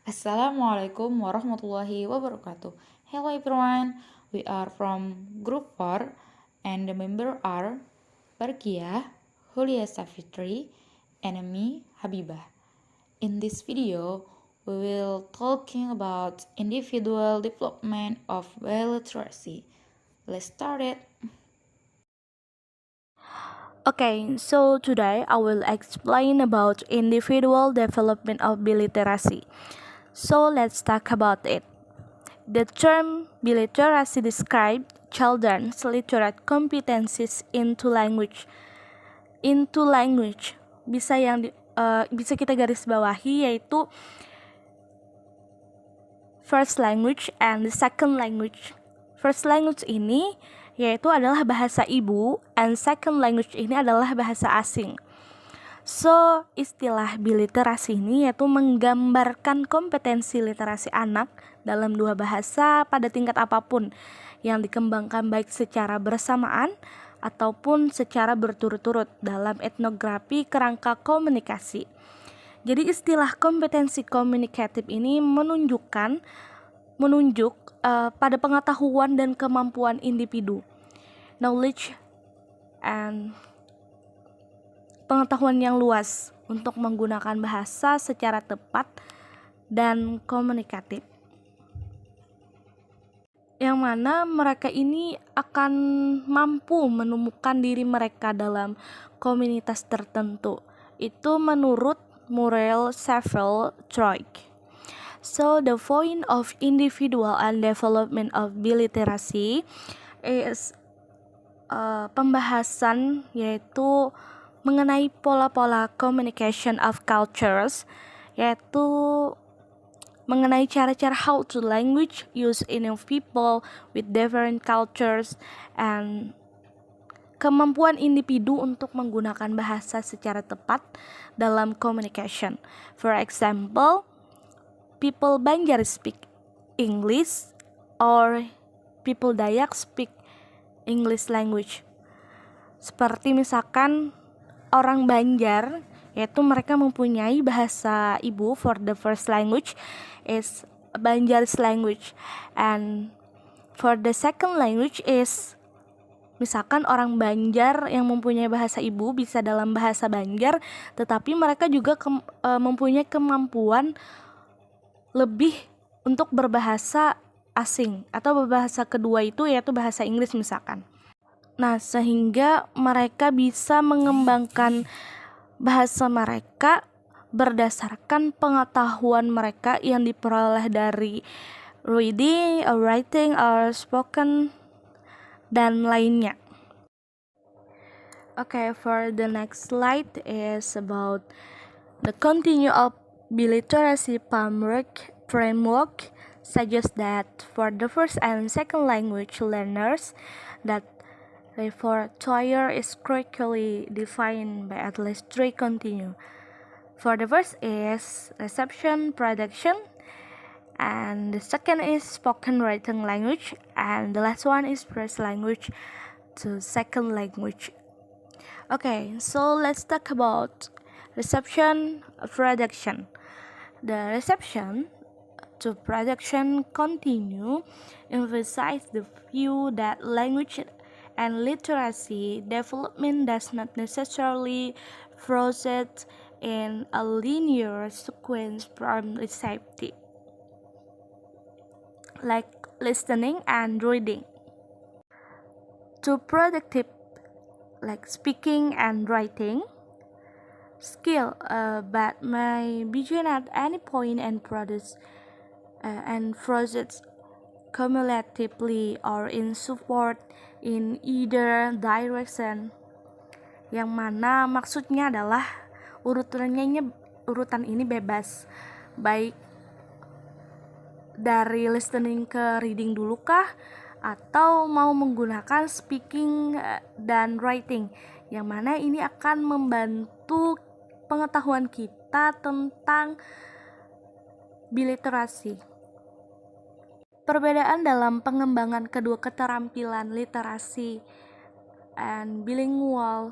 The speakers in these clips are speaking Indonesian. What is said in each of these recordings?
Assalamualaikum warahmatullahi wabarakatuh. Hello everyone, we are from Group 4 and the member are Barkia, Hulia Safitri, and me, Habibah. In this video, we will talking about individual development of literacy. Let's start it. Okay, so today I will explain about individual development of biliteracy. So let's talk about it. The term biliteracy describes children's literate competencies into language. Bisa kita garis bawahi yaitu first language and the second language. First language ini yaitu adalah bahasa ibu, and second language ini adalah bahasa asing. So, istilah biliterasi ini yaitu menggambarkan kompetensi literasi anak dalam dua bahasa pada tingkat apapun yang dikembangkan baik secara bersamaan ataupun secara berturut-turut dalam etnografi kerangka komunikasi. Jadi istilah kompetensi komunikatif ini menunjuk pada pengetahuan dan kemampuan individu, knowledge and pengetahuan yang luas untuk menggunakan bahasa secara tepat dan komunikatif, yang mana mereka ini akan mampu menemukan diri mereka dalam komunitas tertentu. Itu menurut Muriel Sevel Troik. So the point of individual and development of biliterasi is pembahasan yaitu mengenai pola-pola communication of cultures, yaitu mengenai cara-cara how to language used in people with different cultures and kemampuan individu untuk menggunakan bahasa secara tepat dalam communication. For example, people Banjar speak English or people Dayak speak English language. Seperti misalkan orang Banjar, yaitu mereka mempunyai bahasa ibu for the first language is Banjaris language, and for the second language is misalkan orang Banjar yang mempunyai bahasa ibu bisa dalam bahasa Banjar, tetapi mereka juga mempunyai kemampuan lebih untuk berbahasa asing atau berbahasa kedua itu yaitu bahasa Inggris misalkan. Nah, sehingga mereka bisa mengembangkan bahasa mereka berdasarkan pengetahuan mereka yang diperoleh dari reading, or writing, or spoken, dan lainnya. Okay, for the next slide is about the continue of biliteracy framework suggests that for the first and second language learners that repertoire is correctly defined by at least three continue. For the first is reception production, and the second is spoken written language, and the last one is first language to second language. Okay, so let's talk about reception production. The reception to production continue emphasize the view that language and literacy development does not necessarily proceed in a linear sequence from receptive, like listening and reading, to productive, like speaking and writing skill, but may begin at any point and process cumulatively or in support in either direction, yang mana maksudnya adalah urutan ini bebas, baik dari listening ke reading dulu kah atau mau menggunakan speaking dan writing, yang mana ini akan membantu pengetahuan kita tentang biliterasi. Perbedaan dalam pengembangan kedua keterampilan literasi and bilingual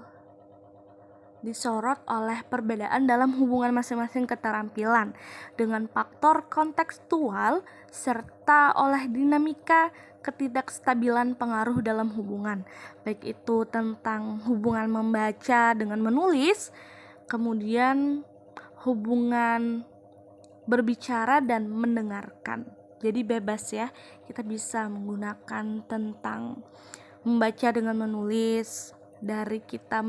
disorot oleh perbedaan dalam hubungan masing-masing keterampilan dengan faktor kontekstual serta oleh dinamika ketidakstabilan pengaruh dalam hubungan, baik itu tentang hubungan membaca dengan menulis, kemudian hubungan berbicara dan mendengarkan. Jadi bebas ya, kita bisa menggunakan tentang membaca dengan menulis, dari kita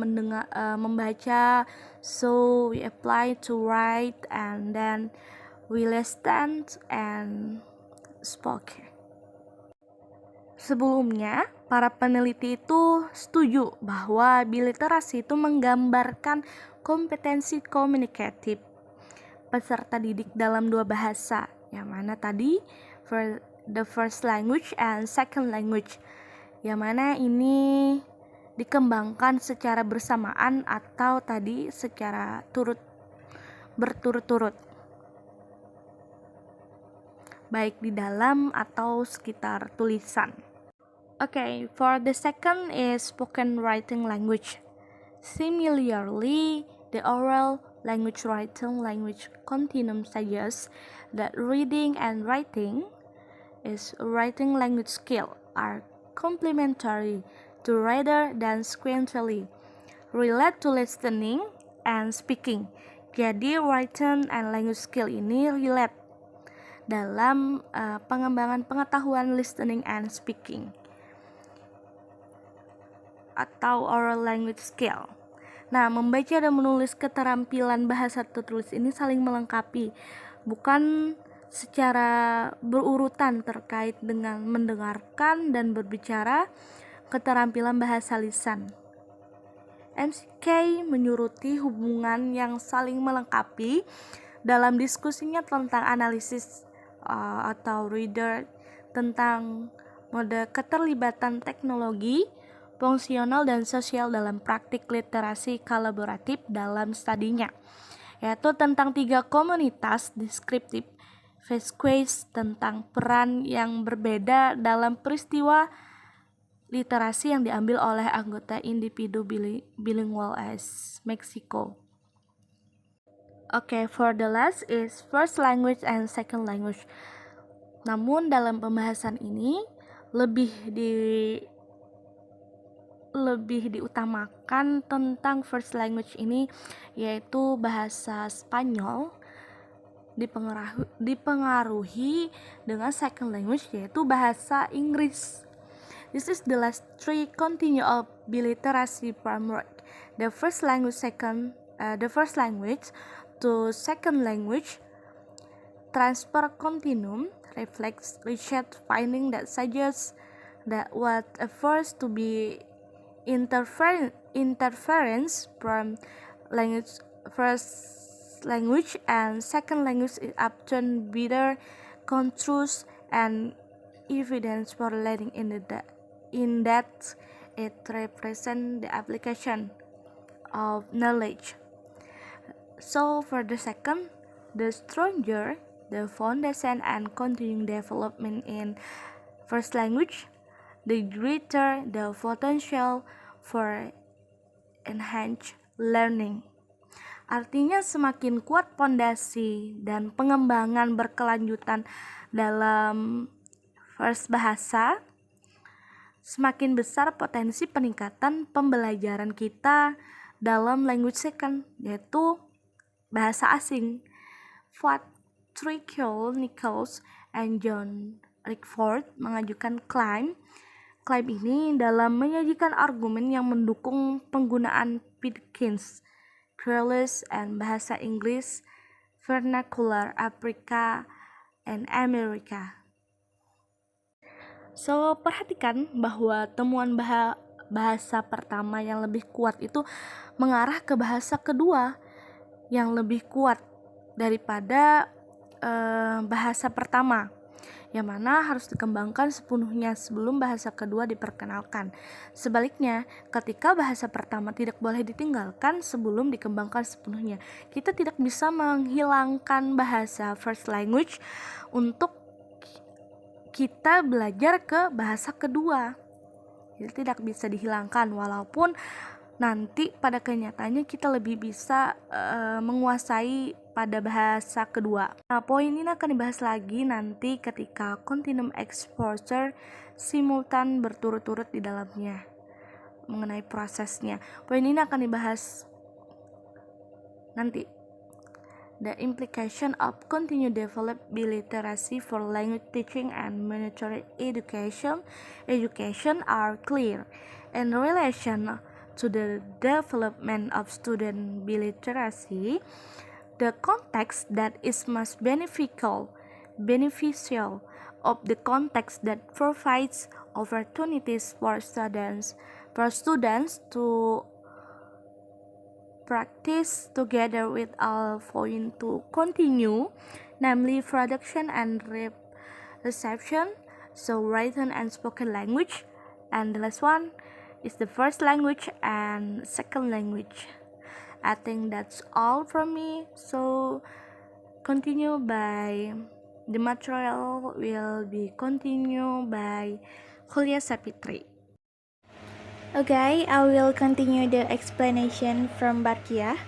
membaca, so we apply to write, and then we listen and spoke. Sebelumnya, para peneliti itu setuju bahwa biliterasi itu menggambarkan kompetensi komunikatif peserta didik dalam dua bahasa, yang mana tadi for the first language and second language, yang mana ini dikembangkan secara bersamaan atau tadi secara berturut-turut, baik di dalam atau sekitar tulisan. Okay, for the second is spoken writing language. Similarly, the oral language writing language continuum suggests that reading and writing is writing language skill are complementary to rather than sequentially relate to listening and speaking. Jadi writing and language skill ini relate dalam pengembangan pengetahuan listening and speaking atau oral language skill. Nah, membaca dan menulis keterampilan bahasa tertulis ini saling melengkapi, bukan secara berurutan terkait dengan mendengarkan dan berbicara keterampilan bahasa lisan. McKay menyuruti hubungan yang saling melengkapi dalam diskusinya tentang analisis atau reader tentang mode keterlibatan teknologi, fungsional dan sosial dalam praktik literasi kolaboratif dalam studinya, yaitu tentang 3 komunitas deskriptif Vasquez tentang peran yang berbeda dalam peristiwa literasi yang diambil oleh anggota individu bilingual as Mexico. Okay, for the last is first language and second language. Namun dalam pembahasan ini lebih diutamakan tentang first language ini, yaitu bahasa Spanyol dipengaruhi dengan second language yaitu bahasa Inggris. This is the last 3 continue of biliteracy framework. The first language to second language transfer continuum reflects research finding that suggests that what appears to be interference from first language and second language is often better construed and evidence for learning in that it represents the application of knowledge. So for the second, the stronger the foundation and continuing development in first language, the greater the potential for enhanced learning. Artinya semakin kuat fondasi dan pengembangan berkelanjutan dalam first bahasa, semakin besar potensi peningkatan pembelajaran kita dalam language second, yaitu bahasa asing. Nichols and John Rickford mengajukan klaim ini dalam menyajikan argumen yang mendukung penggunaan Pickens, Creoles, and bahasa Inggris vernacular Afrika and Amerika. So, perhatikan bahwa temuan bahasa pertama yang lebih kuat itu mengarah ke bahasa kedua yang lebih kuat daripada bahasa pertama, yang mana harus dikembangkan sepenuhnya sebelum bahasa kedua diperkenalkan. Sebaliknya, ketika bahasa pertama tidak boleh ditinggalkan sebelum dikembangkan sepenuhnya, kita tidak bisa menghilangkan bahasa first language untuk kita belajar ke bahasa kedua. Jadi tidak bisa dihilangkan, walaupun nanti pada kenyataannya kita lebih bisa menguasai pada bahasa kedua. Nah, poin ini akan dibahas lagi nanti ketika continuum exposure simultan berturut-turut di dalamnya, mengenai prosesnya. Poin ini akan dibahas nanti. The implication of continued developed biliteracy for language teaching and monetary education are clear. In relation to the development of student biliteracy, the context that is most beneficial of the context that provides opportunities for students to practice together with all point to continue, namely production and reception, so written and spoken language, and the last one is the first language and second language. I think that's all from me, so continue by the material will be continued by Julia Sapitri. Okay, I will continue the explanation from Barkia.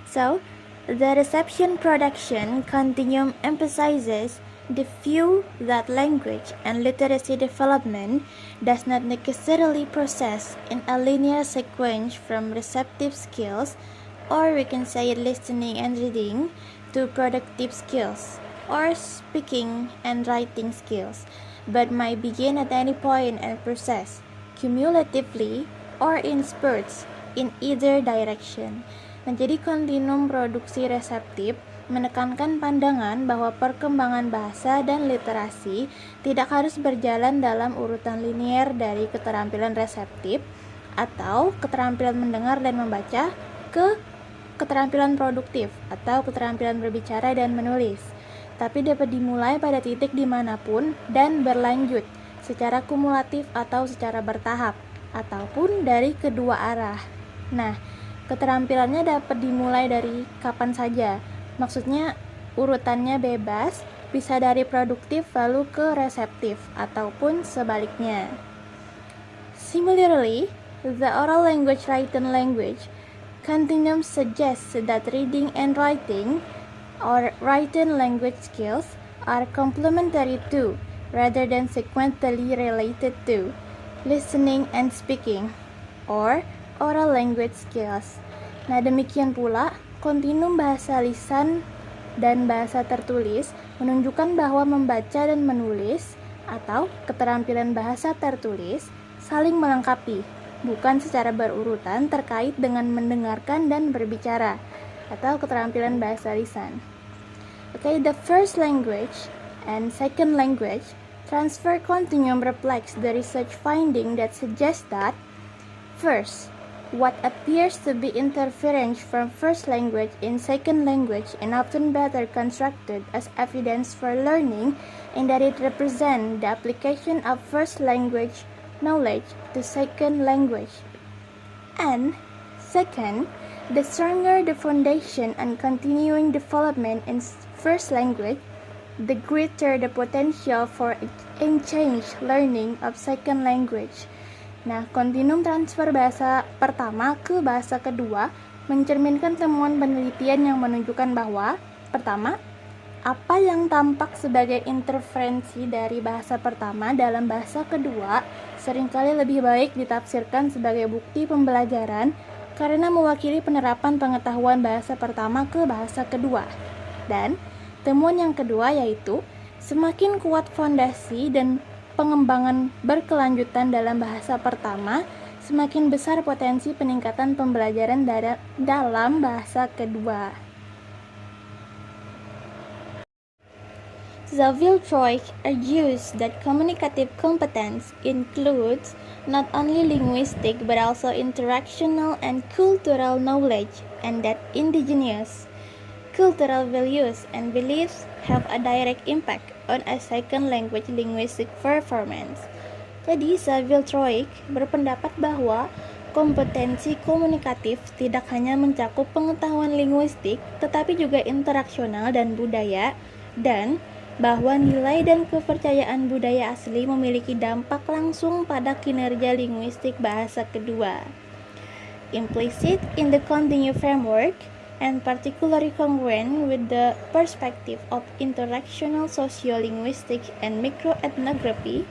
So, the reception production continuum emphasizes the view that language and literacy development does not necessarily process in a linear sequence from receptive skills, or we can say listening and reading, to productive skills, or speaking and writing skills, but might begin at any point and process cumulatively or in spurts in either direction. Nah, jadi kontinum produksi reseptif menekankan pandangan bahwa perkembangan bahasa dan literasi tidak harus berjalan dalam urutan linier dari keterampilan reseptif atau keterampilan mendengar dan membaca ke keterampilan produktif atau keterampilan berbicara dan menulis, tapi dapat dimulai pada titik dimanapun dan berlanjut secara kumulatif atau secara bertahap, ataupun dari kedua arah. Nah, keterampilannya dapat dimulai dari kapan saja. Maksudnya urutannya bebas, bisa dari produktif lalu ke reseptif, ataupun sebaliknya. Similarly, the oral language written language continuum suggests that reading and writing or written language skills are complementary to, rather than sequentially related to, listening and speaking, or oral language skills. Nah, demikian pula, kontinum bahasa lisan dan bahasa tertulis menunjukkan bahwa membaca dan menulis atau keterampilan bahasa tertulis saling melengkapi, bukan secara berurutan terkait dengan mendengarkan dan berbicara, atau keterampilan bahasa lisan. Okay, the first language and second language transfer continuum reflects the research finding that suggests that, first, what appears to be interference from first language in second language is often better constructed as evidence for learning, in that it represents the application of first language knowledge to second language. And second, the stronger the foundation and continuing development in first language, the greater the potential for exchange learning of second language. Nah, kontinum transfer bahasa pertama ke bahasa kedua mencerminkan temuan penelitian yang menunjukkan bahwa, pertama, apa yang tampak sebagai interferensi dari bahasa pertama dalam bahasa kedua seringkali lebih baik ditafsirkan sebagai bukti pembelajaran karena mewakili penerapan pengetahuan bahasa pertama ke bahasa kedua. Dan temuan yang kedua yaitu semakin kuat fondasi dan pengembangan berkelanjutan dalam bahasa pertama, semakin besar potensi peningkatan pembelajaran dalam bahasa kedua. Zavil-Troik argues that communicative competence includes not only linguistic but also interactional and cultural knowledge, and that indigenous cultural values and beliefs have a direct impact on a second language linguistic performance. Jadi, Zavil-Troik berpendapat bahwa kompetensi komunikatif tidak hanya mencakup pengetahuan linguistik, tetapi juga interaksional dan budaya, dan bahwa nilai dan kepercayaan budaya asli memiliki dampak langsung pada kinerja linguistik bahasa kedua. implicit in the continued framework, and particularly congruent with the perspective of interactional sociolinguistics and microethnography,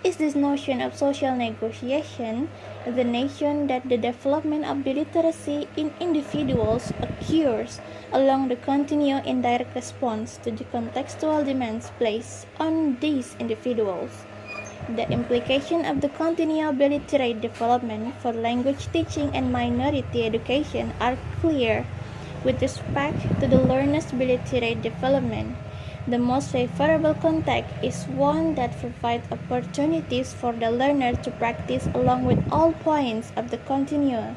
is this notion of social negotiation, the notion that the development of biliteracy in individuals occurs along the continuum in direct response to the contextual demands placed on these individuals. The implication of the continual biliterate development for language teaching and minority education are clear. With respect to the learner's biliterate development, the most favorable context is one that provides opportunities for the learner to practice along with all points of the continuum.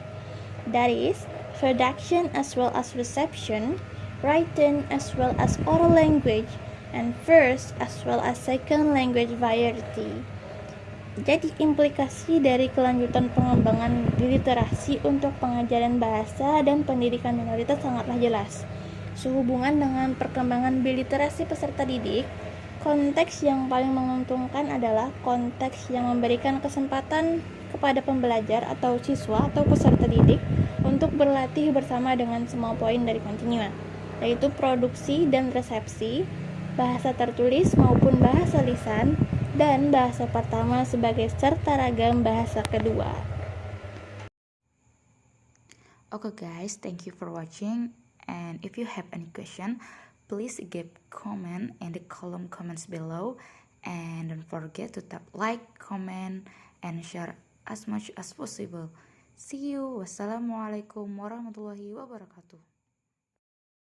That is, production as well as reception, written as well as oral language, and first as well as second language variety. Jadi implikasi dari kelanjutan pengembangan biliterasi untuk pengajaran bahasa dan pendidikan minoritas sangatlah jelas. Sehubungan dengan perkembangan biliterasi peserta didik, konteks yang paling menguntungkan adalah konteks yang memberikan kesempatan kepada pembelajar atau siswa atau peserta didik untuk berlatih bersama dengan semua poin dari kontinua, yaitu produksi dan resepsi, bahasa tertulis maupun bahasa lisan, dan bahasa pertama sebagai serta ragam bahasa kedua. Okay guys, thank you for watching. And if you have any question, please give comment in the column comments below. And don't forget to tap like, comment, and share as much as possible. See you. Wassalamualaikum warahmatullahi wabarakatuh.